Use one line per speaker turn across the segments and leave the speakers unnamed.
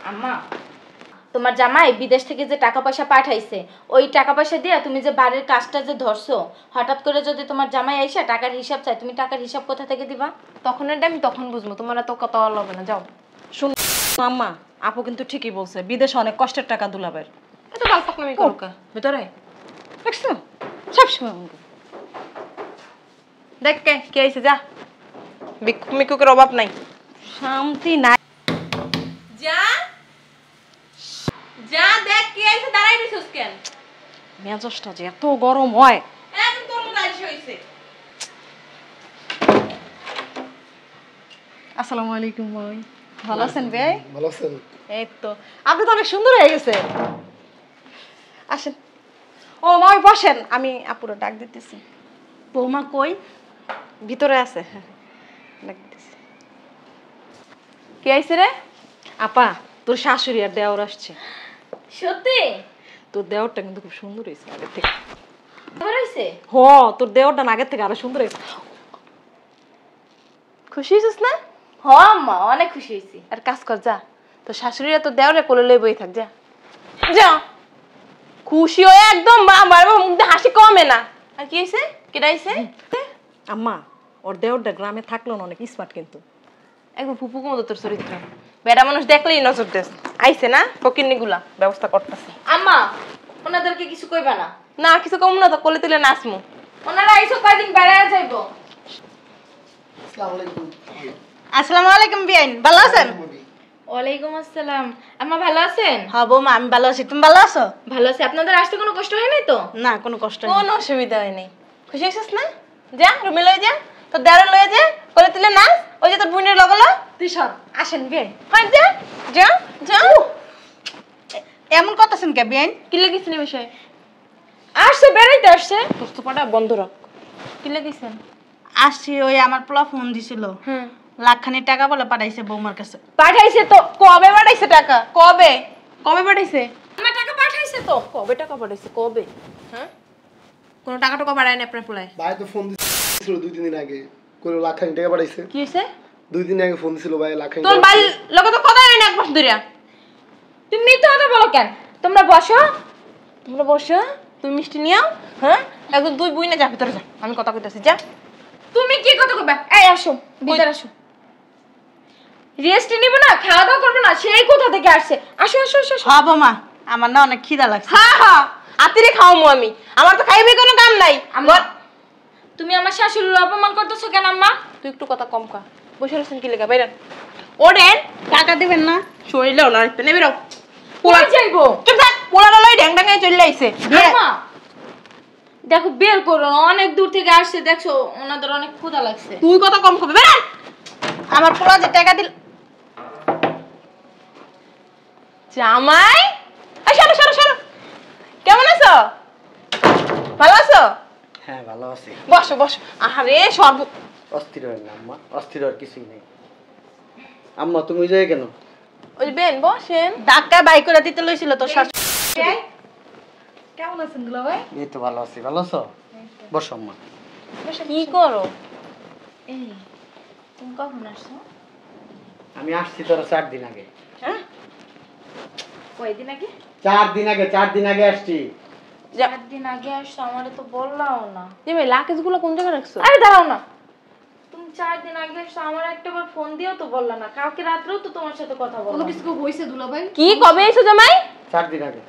আম্মা তোমার জামাই বিদেশ থেকে যে টাকা পয়সা পাঠাইছে ওই টাকা পয়সা দিয়ে তুমি যে বাড়ির কাজটা যে ধরছো হঠাৎ করে যদি তোমার জামাই আইসা টাকার হিসাব চাই তুমি টাকার হিসাব কোথা থেকে দিবা?
তখন এটা আমি তখন বুঝবো, তোমার এত কথা হবে না। যাও।
শুন আম্মা, আপু কিন্তু ঠিকই বলছে, বিদেশে অনেক কষ্টের টাকা দুলাবের।
এত বালপাকনামি করো কা ভিতরে
দেখছো সবসময়
দেখ কে আইছে, যা। ভিক্ষুক মিক্ষুকের অভাব নাই।
শান্তি নাই।
যা যা দেখ কে আইছে, দাঁড়াই দিছস কেন?
মেজাজটা যে এত গরম হয়।
একদম তোর মতো আইছে হইছে।
আসসালামু আলাইকুম ভাই, ভালো আছেন ভাই?
ভালো আছেন?
এই তো, আপনি তো অনেক সুন্দর হয়ে গেছে। আসেন। ও মা বসেন, আমি আপুরে ডাক দিতেছি।
বৌমা কই?
ভিতরে আছে। ডাক দিতেছি।
কে আইছে রে?
আপা, তোর শাশুড়ি আর দেওর আসছে।
সত্যি?
তোর দেওরটা কিন্তু খুব সুন্দর হয়েছে আগের থেকে।
খবর হইছে?
হ, তোর দেওরটা আগের থেকে আরো সুন্দর হয়েছে।
খুশি হইছিস না?
হ আম্মা, অনেক খুশি হইছি।
আর কাজ কর, যা। তোর শাশুড়িরা তো দেওরে কোলে লই বই থাক, যা যা। খুশি হয়ে একদম আমার মুখ দিয়ে হাসি কমে না। আর কি হইছে? কেডা আইছে?
আম্মা, ওর দেওরটা গ্রামে থাকলো না, অনেক স্মার্ট কিন্তু।
একদম ফুপুক মতো তোর চরিত্র। বেড়া মানুষ দেখলেই নজর দেস। আইছে না ফকিন্নিগুলা, ব্যবস্থা করতেছি।
আম্মা ওনাদেরকে কিছু কইবা না।
না কিছু কম না, তো কোলে তুলে নাচমু।
ওনারা আইসো কয়দিন বেড়ায় যাইবো।
আসসালামু আলাইকুম।
আসসালামু আলাইকুম বিয়াইন, ভালো আছেন?
ওয়ালাইকুম আসসালাম। আম্মা ভালো আছেন?
হ্যাঁ বৌমা, আমি ভালো আছি, তুমি ভালো আছো?
ভালো আছি। আপনাদের আসতে কোনো কষ্ট হয় নাই তো?
না, কোনো কষ্ট নেই।
কোনো অসুবিধা হয় নাই। খুশি হইছিস না? যা রুমে লয়ে যা, তোর দেওরে লয়ে যা, কোলে তুলে নাচ। ওই যে তোর বোনের লগলো।
তুই সর, আসেন বিয়াইন।
হয় যা যা যা।
এমন করতেছেন কে বিয়াইন?
কি লেগেছেন এই বিষয়ে?
আসছে, বেড়াইতে আসছে।
প্রস্তুপাটা বন্ধ রাখ। কি লেগেছেন?
আসছি, ওই আমার পোলা ফোন দিছিল,
হুম,
লাখখানি টাকা বলে পাঠাইছে বৌমার কাছে।
পাঠাইছে তো।
কবে পাঠাইছে টাকা? কবে কবে পাঠাইছে?
আমার টাকা পাঠাইছে তো।
কবে টাকা পাঠাইছে? কবে? হ্যাঁ, কোনো টাকা টাকা পাঠায়নি আপনার পোলায়?
ভাই তো ফোন দিছিল 2-3 দিন আগে, করে লাখখানি টাকা পাঠাইছে।
কি হয়েছে?
2 দিন আগে ফোন দিছিল ভাই, লাখখানি
তোর বাড়ির লোক তো কথা হয় না এক মাস ধরে।
তুমি মিথ্যা কথা বলো কেন? তোমরা বসো।
তোমরা বসো, তুমি মিষ্টি নিও। হ্যাঁ, একদম দুই বুই না, যা ভিতরে যা, আমি কথা কইতাছি, যা।
তুমি কি কথা কইবা? এই আসো, ভিতরে আসো। রেস্ট নিব না, খাওয়া দাওয়া করবো না, সেই কোথা থেকে আসছে? আসো আসো আসো।
হ্যাঁ বৌমা, আমার না অনেক খিদা লাগছে।
হ্যাঁ হ্যাঁ, আতিরে খাওয়ামু আমি, আমার তো খাইবে কোনো কাম নাই।
আম্মা, তুমি আমার শাশুড়ির অপমান করতেছো কেন আম্মা?
তুই একটু কথা কম কা। বসে রয়েছেন কি লেখা, বাইরেন ওডেন।
টাকা দিবেন না?
শরীরটাও না নেবে রাও।
পোলা যাইবো।
চুপ থাক, পোলাটা লই ঢ্যাং ঢ্যাঙে চলে আইছে।
আম্মা দেখো, বের করো না, অনেক দূর থেকে আসছে, দেখছো ওনাদের অনেক ক্ষুধা লাগছে।
তুই কথা কম কবে, বেরান।
আমার পোলা যে টাকা দিল।
জামাই, এই সরো সরো সরো। কেমন আছো? ভালো আছো?
হ্যাঁ ভালো আছি।
বসো বসো। আহারে সর্ব
অস্থির হয় না আম্মা, অস্থির হওয়ার কিছুই নেই। আম্মা তুমি যাই কেন?
ওই বেন বসেন।
ধাক্কা বাই করে দিতে লইছিল তোর শাশুড়ি। কেমন আছেন দুলা ভাই?
এই তো ভালো আছি, ভালো আছো? বসো আম্মা।
কি করো?
এই তুমি কখন আসছো?
আমি আসছি তোরা 4 দিন আগে।
হ্যাঁ, কয়দিন আগে?
4 দিন আগে, 4 দিন আগে আসছি।
4 দিন আগে আসছো, আমারে তো বললাও না।
জামাই লাকেজ গুলো কোন জায়গায় রাখছো?
আরে দাঁড়াও না, তুমি 4 দিন আগে আসছো, আমার একটাবার ফোন দিয়েও তো বললা না। কালকে রাত্রেও তো তোমার সাথে কথা বললাম।
কিছু হইছে দুলা ভাই?
কি কবে এসো জামাই?
4 দিন আগে।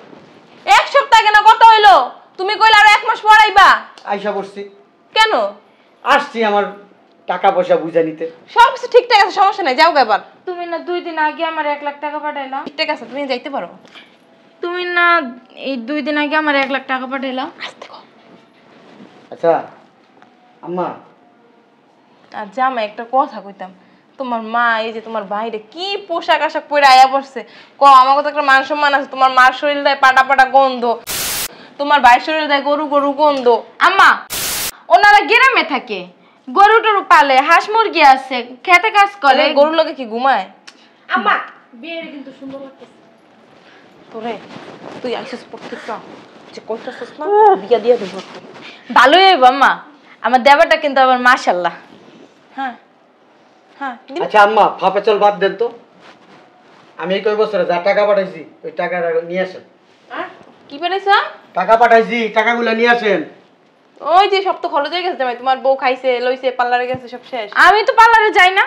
এক সপ্তাহ আগে না, কত হইলো? তুমি কইলা আর 1 মাস পর আইবা।
আইসা পড়ছি।
কেন?
আসছি আমার টাকা পয়সা বুঝা নিতে।
সব কিছু ঠিকঠাক আছে, সমস্যা নাই, যাও গা এবার।
তুমি না 2 দিন আগে আমার 1 লাখ টাকা পাঠাইলা?
ঠিকঠাক আছে, তুমি যাইতে পারো।
তুমি না এই 2 দিন আগে আমার 1 লাখ টাকা পাঠাইলা?
আচ্ছা আম্মা,
আর জামাই একটা কথা কইতাম, তোমার মা এই যে তোমার বাইরে কি পোশাক আশাক পরে আয়া পড়ছে, আমাকে তো একটা মান সম্মান আছে। তোমার মার শরীর দেয় পাটা পাটা গন্ধ, তোমার ভাইয়ের শরীর দেয় গরু গরু গন্ধ।
আম্মা ওনারা গ্রামে থাকে, গরু টরু পালে, হাঁস মুরগি আছে, খেতে কাজ করে।
গরুর লোকে কি ঘুমায়?
আম্মা বিয়ের কিন্তু সুন্দর লাগতেছে।
তোরে তুই আইসিস প্রত্যেকটা যে কইতাছিস না, বিয়া দিয়া দেব।
ভালোই হইব আম্মা, আমার দেবাটা কিন্তু আবার মাশাআল্লাহ।
হ্যাঁ হ্যাঁ,
আচ্ছা আম্মা ফাপে চল বাদ দেন তো। আমি এই কয় বছরে যা টাকা পাঠাইছি ওই টাকাটা নিয়ে আসেন।
কি পেরেছো?
টাকা পাঠাইছি, টাকাগুলো নিয়ে আসেন।
ওই যে সব তো খরচ হয়ে গেছে জামাই, তোমার বউ খাইছে লইছে পার্লারে গেছে সব শেষ।
আমি তো পার্লারে যাই না।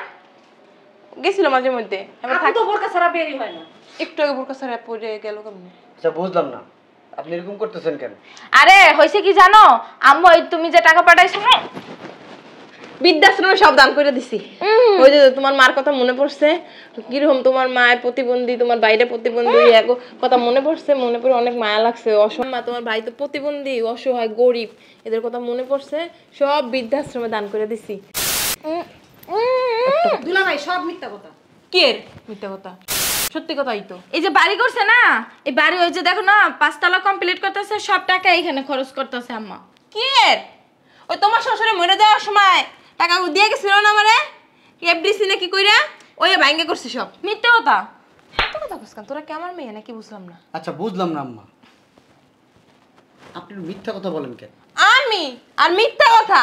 গেছিল মাঝে মধ্যে, এবার
আপু তো বোরকা ছাড়া বেরই হয় না।
একটু আগে বোরকা ছাড়া পড়ে গেল কেমনে?
আচ্ছা বুঝলাম না, আপনি এরকম করতেছেন কেন?
আরে হয়েছে কি জানো আম্মু, ওই তুমি যে টাকা পাঠাইছো না,
বৃদ্ধাশ্রমে সব দান করে দিছি। ওই যে তোমার মার কথা মনে পড়ছে, কিরকম তোমার মায়ের প্রতিবন্ধী, তোমার বাইরে প্রতিবন্ধী, কথা মনে পড়ছে, মনে পড়ে অনেক মায়া লাগছে। অসহায় তোমার ভাই তো প্রতিবন্ধী, অসহায় গরিব, এদের কথা মনে পড়ছে, সব বৃদ্ধাশ্রমে দান করে দিছি।
দুলা ভাই সব মিথ্যা কথা।
কে মিথ্যা কথা? সত্যি কথাই তো।
এই যে বাড়ি করছে না, এই বাড়ি ওই যে দেখো না 5 তলা কমপ্লিট করতেছে, সব টাকা এখানে খরচ করতেছে আম্মা।
কে? ওই তোমার শ্বশুরে মরে যাওয়ার সময় টাকা দিয়ে গেছিল না আমারে, এফডিসি নাকি কইরা ওই ভাঙ্গে করছে সব।
মিথ্যে কথা।
এত কথা কইছকান তোরা, কি আমার মেয়ে নাকি? বুঝলাম না।
আচ্ছা বুঝলাম না আম্মা, আপনি মিথ্যা কথা বলেন কেন?
আমি আর মিথ্যা কথা?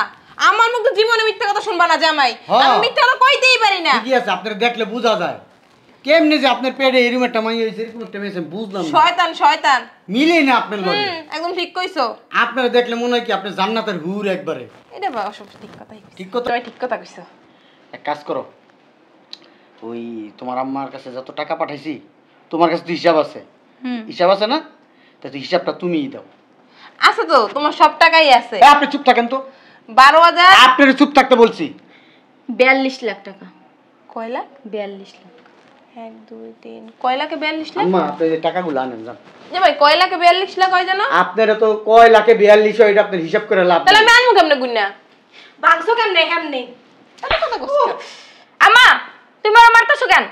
আমার মুখ তো জীবনে মিথ্যা কথা শুনবা না জামাই। আমি মিথ্যা কথা কইতেই পারি না।
ঠিকই আছে, আপনারা দেখলে বোঝা যায় কেমনে যে আপনার পেটে এরকম একটা মাই হয়েছে, এরকম একটা মেয়ে বুঝলাম না।
শয়তান শয়তান
মিলে না আপনার লগে।
একদম ঠিক কইছো।
আপনারা দেখলে মনে হয় কি আপনি জান্নাতের হুর একবারে।
এটা বা অসব ঠিক কথাই কইছো।
ঠিক কথা।
তুমি ঠিক কথা কইছো।
এক কাজ করো, ওই তোমার আম্মার কাছে যত টাকা পাঠাইছি তোমার কাছে তো হিসাব আছে, হিসাব আছে না? তাই তো হিসাবটা তুমিই দাও।
আছে তো, তোমার সব টাকাই আছে।
আপনি চুপ থাকেন তো।
12,000।
আপনার চুপ থাকতে বলছি।
42 লাখ টাকা।
কয় লাখ?
42 লাখ।
1 2 3 কয় লাখে 42 লাখ?
আম্মা আপনি যে টাকাগুলো আনেন জান,
জামাই কয় লাখে 42 লাখ হয় জানো?
আপনারা তো কয় লাখে 42 হয়, এটা আপনার হিসাব করে লাভ
তাহলে
নেই।
আমি আনবো কেমনে গুন্না?
বাংসো কেমনে এমনি?
এত কথা কইছো।
আম্মা তুমি আমার মারতেছো কেন?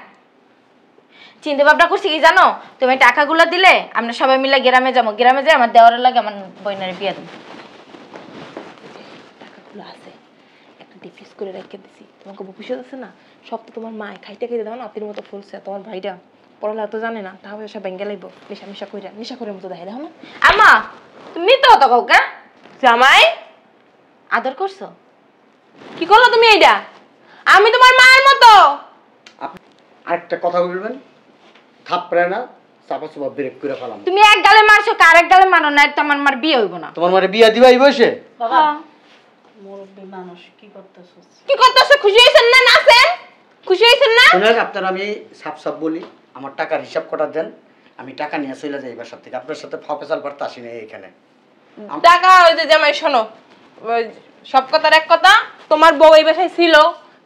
চিন্তা ভাবনা করছি কি জানো, তুমি টাকাগুলো দিলে আমরা সবাই মিলে গ্রামে যাবো, গ্রামে যাই আমার দেওয়ারের লাগে আমার বোনের বিয়ে দেবো।
টাকাগুলো আছে, একটা ডিফিউজ করে রেখে দিছি। তোমাকে ভবিষ্যৎ আছে না, সব তো তোমার মা খাইতে খাইতে দাও না, তিন মতো ফুলছে। তোমার ভাইটা পড়ালেখা তো জানে না, তাহলে সব ব্যাঙ্গে লাইব, নেশা কইরা নেশা করে মতো দেখে দেখো না।
আম্মা তুমি মিথ্যা কথা কও কে?
জামাই
আদর করছো?
কি করলো তুমি এইটা? আমি তোমার মায়ের মতো।
আরেকটা কথা বলবেন, থাপড়ে না চাপা চাপা ব্রেক করে ফেলাম।
তুমি এক গালে মারছো, কার এক গালে মারো না, তো আমার মার বিয়ে হইব না।
তোমার মারে বিয়া দিবা এই বয়সে?
বাবা মুরব্বি মানুষ কি করতেছস?
কি করতেছে? খুশি হইছেন না? নাচেন, খুশি হইছেন না?
শুনেন, আপনার আমি সাপ সাপ বলি, আমার টাকার হিসাব কটা দেন, আমি টাকা নিয়ে চলে যাই বাসার থেকে। আপনার সাথে ফাঁপেসাল পারতে আসি না এখানে।
টাকা ওই যে জামাই শোনো, ওই সব কথার এক কথা, তোমার বউ এই বাসায় ছিল,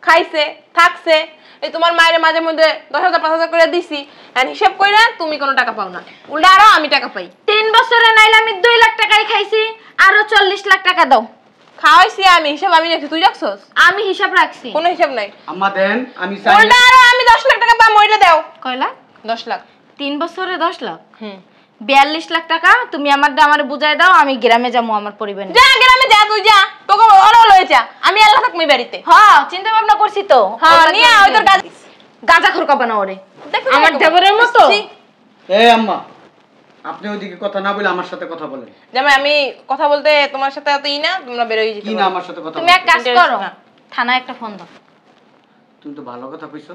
খাইছে থাকছে, এই তোমার মায়ের মাঝে মধ্যে 10,000 5,000 করে দিছি, আর হিসাব কইরা তুমি কোনো টাকা পাও না, উল্টা আরো আমি টাকা পাই।
3 বছরে নাইলে আমি 2 লাখ টাকাই খাইছি, আরো 40 লাখ টাকা দাও।
খাওয়াইছি আমি, হিসাব আমি রাখছি, তুই রাখছস?
আমি হিসাব রাখছি।
কোনো হিসাব নাই।
আম্মা দেন, আমি চাই
উল্টা আরো আমি 10 লাখ টাকা পাম, ওইটা দাও।
কয় লাখ?
10 লাখ।
3 বছরে 10 লাখ? 42 লাখ টাকা তুমি আমার বুঝাই দাও, আমি গ্রামে যাবো আমার পরিবার নিয়ে।
যা গ্রামে যা, তুই যা, তোকে ওরা লয়ে যা, আমি আল্লাহ থাকবো বাড়িতে।
হ্যাঁ চিন্তা ভাবনা করছি তো।
হ্যাঁ নিয়ে ওই তোর কাজ
গাঁজা খোরকাবা না ওরে,
দেখো
আমার দেবরের মতো।
এই আম্মা, আপনি ওইদিকে কথা না বলে আমার সাথে কথা বলেন।
জামাই আমি কথা বলতে তোমার সাথে এতই না, তোমরা বের হয়ে যেতে
কি না আমার সাথে কথা
তুমি এক কাজ করো, থানায় একটা ফোন দাও।
তুমি তো ভালো কথা কইছো।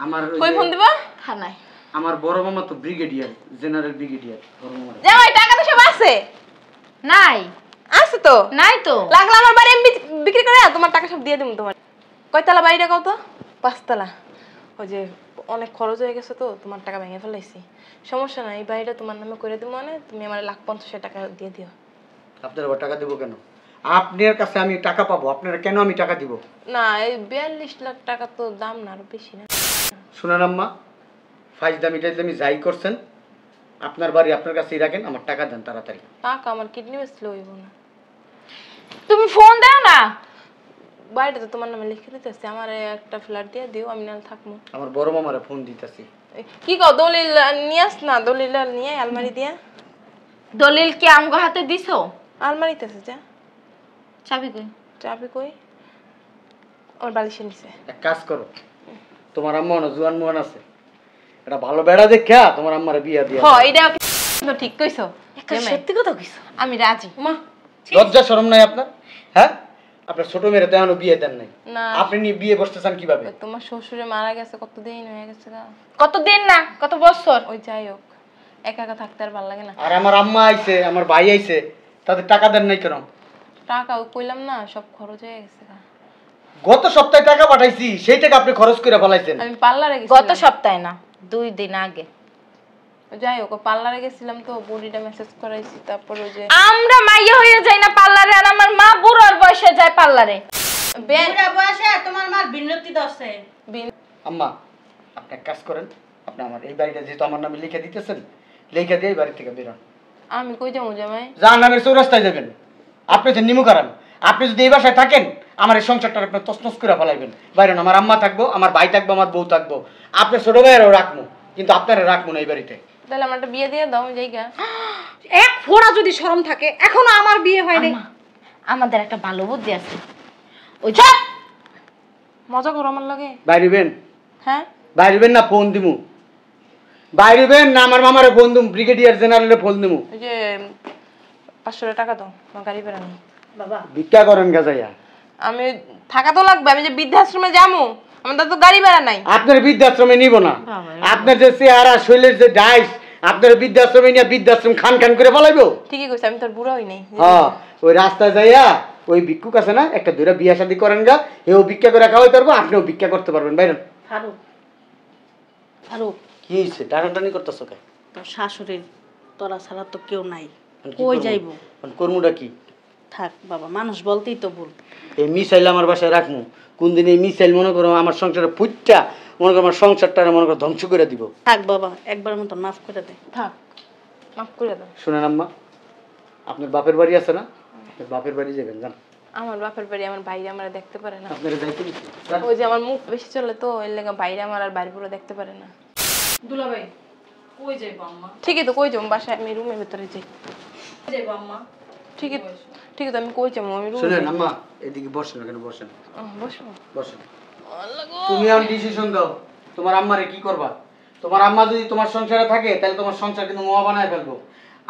আমার
কই ফোন দিবা?
থানায়।
আমার বড় মামা তো ব্রিগেডিয়ার, জেনারেল ব্রিগেডিয়ার বড় মামা।
জামাই টাকা তো সব আছে।
নাই
আছে তো?
নাই তো।
লাগলে আমার বাড়ি আমি বিক্রি করে তোমার টাকা সব দিয়ে দেবো তোমার। কয়তলা বাড়িটা কত? 5 তলা। ওই যে অনেক খরচ হয়ে গেছে তো, তোমার টাকা ভেঙে ফেলাইছি। সমস্যা নাই, এই বাড়িটা তোমার নামে করে দেবো, মানে তুমি আমার 1,50,000 টাকা দিয়ে দিও।
আপনার আবার টাকা দেবো কেন? আপনার কাছে আমি টাকা পাবো, আপনারা কেন আমি টাকা দিব?
না এই 42 লাখ টাকা তো দাম না, আরো বেশি না?
শুনেন আম্মা, ফাইজদামি টাইজদামি যাই করছেন, আপনার বাড়ি আপনার কাছেই রাখেন, আমার টাকা দেন তাড়াতাড়ি।
টাকা আমার কিডনি বেচলে হইব না।
তুমি ফোন দাও না।
বাড়িটা তো তোমার নামে লিখে দিতেছি, আমার একটা ফ্ল্যাট দিয়ে দিও, আমি নাহলে থাকবো।
আমার বড় মামারে ফোন দিতেছি।
কি কও, দলিল নিয়ে আস না, দলিল নিয়ে আলমারি দিয়ে।
দলিল কি আমগো হাতে দিছো?
আলমারিতে আছে, যা।
চাবি কই?
চাবি কই? ওর বালিশে নিচে।
এক কাজ করো, তোমার আম্মা না জুয়ান মুয়ান আছে, এটা ভালো বেড়া দেখা তোমার আম্মারে বিয়া দিয়া।
হ্যাঁ এটা তো ঠিক কইছো।
সত্যি কথা কইছো?
আমি রাজি।
মা
লজ্জা শরম নাই আপনার? হ্যাঁ, আপনার ছোট মেয়েরা তো এখনো বিয়ে দেন নাই
না
আপনি নিয়ে বিয়ে বসতে চান কিভাবে?
ওই তোমার শ্বশুরে মারা গেছে কতদিন হয়ে গেছে গা।
কতদিন না কত বছর।
ওই যাই হোক একা একা থাকতে আর ভালো লাগে না।
আর আমার আম্মা আইছে আমার ভাই আইছে তাদের টাকা দেন নাই কেন?
টাকা ওই কইলাম না সব খরচ হয়ে গেছে গা।
গত সপ্তাহে টাকা পাঠাইছি সেই টাকা আপনি খরচ করে ফেলাইছেন।
আমি পার্লারে গেছি
গত সপ্তাহে না 2 দিন আগে।
যাই হোক পার্লারে গেছিলাম তো বডিটা মেসেজ করাইছি তারপর ওই যে
আমরা মাইয়া হয়ে যাই না পার্লারে, আর আমার মা বুড়োর বয়সে যায় পার্লারে।
বুড়া বয়সে তোমার মার বিনতি দছে।
আম্মা আপনি এক কাজ করেন, আপনি আমার এই বাড়িটা যেহেতু আমার নামে লিখে দিতেছেন, লিখে দিয়ে এই বাড়ি থেকে বেরোন।
আমি কই যাবো জামাই?
যার নামের চৌরাস্তায় যাবেন। আপনি তো নিমু করান, আপনি যদি এই বাসায় থাকেন আমার এই সংসারটা আপনি তছনছ করে ফেলাইবেন। বাইরেন আমার আম্মা থাকবো, আমার ভাই থাকবো, আমার বউ থাকবো, আপনার ছোট ভাইয়েরও রাখবো, কিন্তু আপনারা রাখবো না এই বাড়িতে।
তাহলে আমার একটা বিয়ে দিয়ে দাও জায়গা।
এক ফোঁড়া যদি শরম থাকে, এখনো আমার বিয়ে হয় নাই।
আম্মা, আমাদের একটা ভালো বুদ্ধি আছে। ওই চুপ!
মজা করো আমার লাগে?
বাইরেবেন
হ্যাঁ
বাইরেবেন না ফোন দিমু, বাইরেবেন না আমার মামারে ফোন দিমু, ব্রিগেডিয়ার জেনারেলে ফোন দিমু।
ওই যে 500 টাকা দাও, আমার গাড়ি বেরানি।
বাবা
ভিক্ষা করেন গাজাইয়া।
আমি থাকা তো লাগবে, আমি যে বৃদ্ধাশ্রমে যাবো আমার তো গাড়ি ভাড়া নাই।
আপনার বৃদ্ধাশ্রমে নিব না, আপনার যে চেহারা শৈলের যে ডাইস আপনার বৃদ্ধাশ্রমে নিয়ে বৃদ্ধাশ্রম খান খান করে ফেলাইবো।
ঠিকই কইছে, আমি তোর বুড়া হই নাই।
হ্যাঁ ওই রাস্তায় যাইয়া ওই ভিক্ষুক আছে না একটা দুইটা বিয়া শাদী করেন গা, এও ভিক্ষা করে খাওয়াইতে পারবো, আপনিও ভিক্ষা করতে পারবেন। বাইরেন।
ফারুক ফারুক
কি হয়েছে টানাটানি করতেছো কে?
তোর শাশুড়ির তোরা ছাড়া তো কেউ নাই, কই যাইবো?
কর্মটা কি?
থাক বাবা, মানুষ বলতেই তো ভুল।
এই মিসাইল আমার বাসায় রাখবো, কোন দিন এই মিসাইল মনে করো আমার সংসারে ফুটটা মনে করো আমার সংসারটা মনে করো ধ্বংস করে দিব।
থাক বাবা, একবার মতন মাফ করে দে।
থাক মাফ করে দাও।
শুনেন আম্মা, আপনার বাপের বাড়ি আছে না, আপনার বাপের বাড়ি যাবেন জান।
আমার বাপের বাড়ি আমার বাইরে আমার দেখতে পারে না।
আপনারা যাইতে দিচ্ছি
ওই যে আমার মুখ বেশি চলে তো এর লেগে বাইরে আমার আর বাইরে পুরো দেখতে পারে না।
দুলাভাই কই যাইবো আম্মা?
ঠিকই তো কই যাবো, বাসায় আমি রুমের ভিতরে যাই।
যাইবো আম্মা?
ঠিকই ঠিকই তো আমি কই যাবো, আমি রুমে
শুনেন আম্মা এদিকে বসেন না কেন, বসেন
বসো।
বসেন। তুমি এখন ডিসিশন দাও তোমার আম্মারে কি করবা। তোমার আম্মা যদি তোমার সংসারে থাকে তাহলে তোমার সংসার কিন্তু মোয়া বানায় ফেলবো।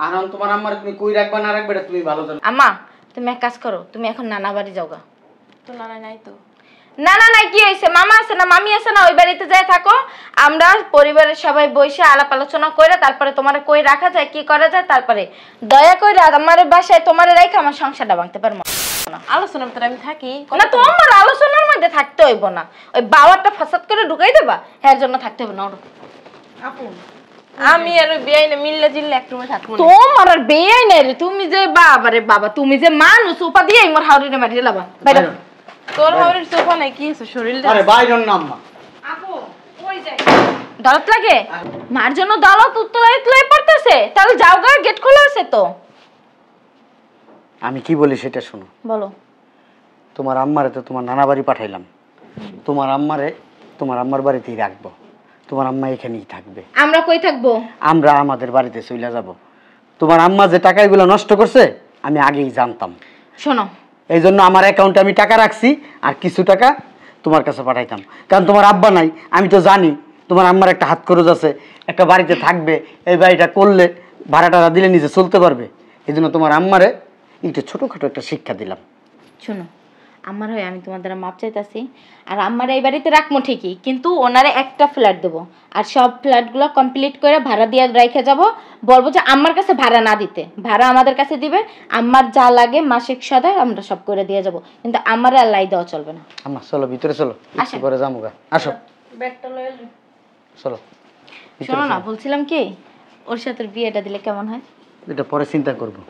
আর এখন তোমার আম্মারে তুমি কই রাখবা না রাখবে এটা তুমি ভালো জানো।
আম্মা তুমি এক কাজ করো, তুমি এখন নানা বাড়ি যাওগা।
তো নানা নাই তো?
না না না, কি হয়েছে? মামা আছে না মামি আছে না, ওই বাড়িতে যাই থাকো। আমরা পরিবারের সবাই বসে আলাপ আলোচনা করে তারপরে তোমার কই রাখা যায় কি করা যায়, তারপরে দয়া করে আমার বাসায় তোমার রেখে আমার সংসারটা ভাঙতে পারবো না।
আলোচনার ভিতরে আমি থাকি
না তোমার আলোচনার মধ্যে থাকতে হইব না, ওই বাবারটা ফাসাদ করে ঢুকাই দেবা, এর জন্য থাকতে হবে না।
আপু
আমি আর বিয়াই না মিললে জিললে এক রুমে থাকবো না।
তোমার আর বিয়ে নাই রে, তুমি যে বাবা রে বাবা, তুমি যে মানুষ উপা দিয়ে মোর হাউরিনে মারিয়ে লাবা। বাইরে
তোর হাওরের সোফা নাই, কি আছে শরীরটা?
আরে বাইরন না আম্মা।
আপু কই যাই?
দরদ লাগে মার জন্য, দলত উত্তলাই পড়তেছে, তাহলে যাও গা, গেট খোলা আছে তো।
আমি কি বলি সেটা শোনো।
বলো।
তোমার আম্মারে তো তোমার নানা বাড়ি পাঠাইলাম, তোমার আম্মারে তোমার আম্মার বাড়িতেই রাখবো, তোমার আম্মা এখানেই থাকবে।
আমরা কই থাকবো?
আমরা আমাদের বাড়িতে চলে যাব। তোমার আম্মা যে টাকাগুলো নষ্ট করছে আমি আগেই জানতাম,
শোনো
এই জন্য আমার অ্যাকাউন্টে আমি টাকা রাখছি, আর কিছু টাকা তোমার কাছে পাঠাইতাম। কারণ তোমার আব্বা নাই, আমি তো জানি তোমার আম্মার একটা হাত খরচ আছে, একটা বাড়িতে থাকবে, এই বাড়িটা করলে ভাড়া টাড়া দিলে নিজে চলতে পারবে। এই জন্য তোমার আম্মারে একটু ছোটোখাটো একটা শিক্ষা দিলাম।
শোনো, আমার হয়ে আমি তোমার দ্বারা মাপ চাইতাছি, আর আমার এই বাড়িতে রাখবো ঠিকই, কিন্তু ওনারে একটা ফ্ল্যাট দেবো, আর সব ফ্ল্যাটগুলো কমপ্লিট করে ভাড়া দিয়ে রেখে যাব। বলবো যে আমার কাছে ভাড়া না দিতে, ভাড়া আমাদের কাছে দিবে, আমার যা লাগে মাসিক সদায় আমরা সব করে দিয়ে যাব, কিন্তু আমার আর লাই দেওয়া চলবে না।
আম্মা চলো ভিতরে চলো, একটু পরে যাবো গা। আসো
ব্যাগটা লয়ে এলি?
চলো।
শোনো না, বলছিলাম কি, ওর সাথে বিয়েটা দিলে কেমন হয়?
এটা পরে চিন্তা করবো।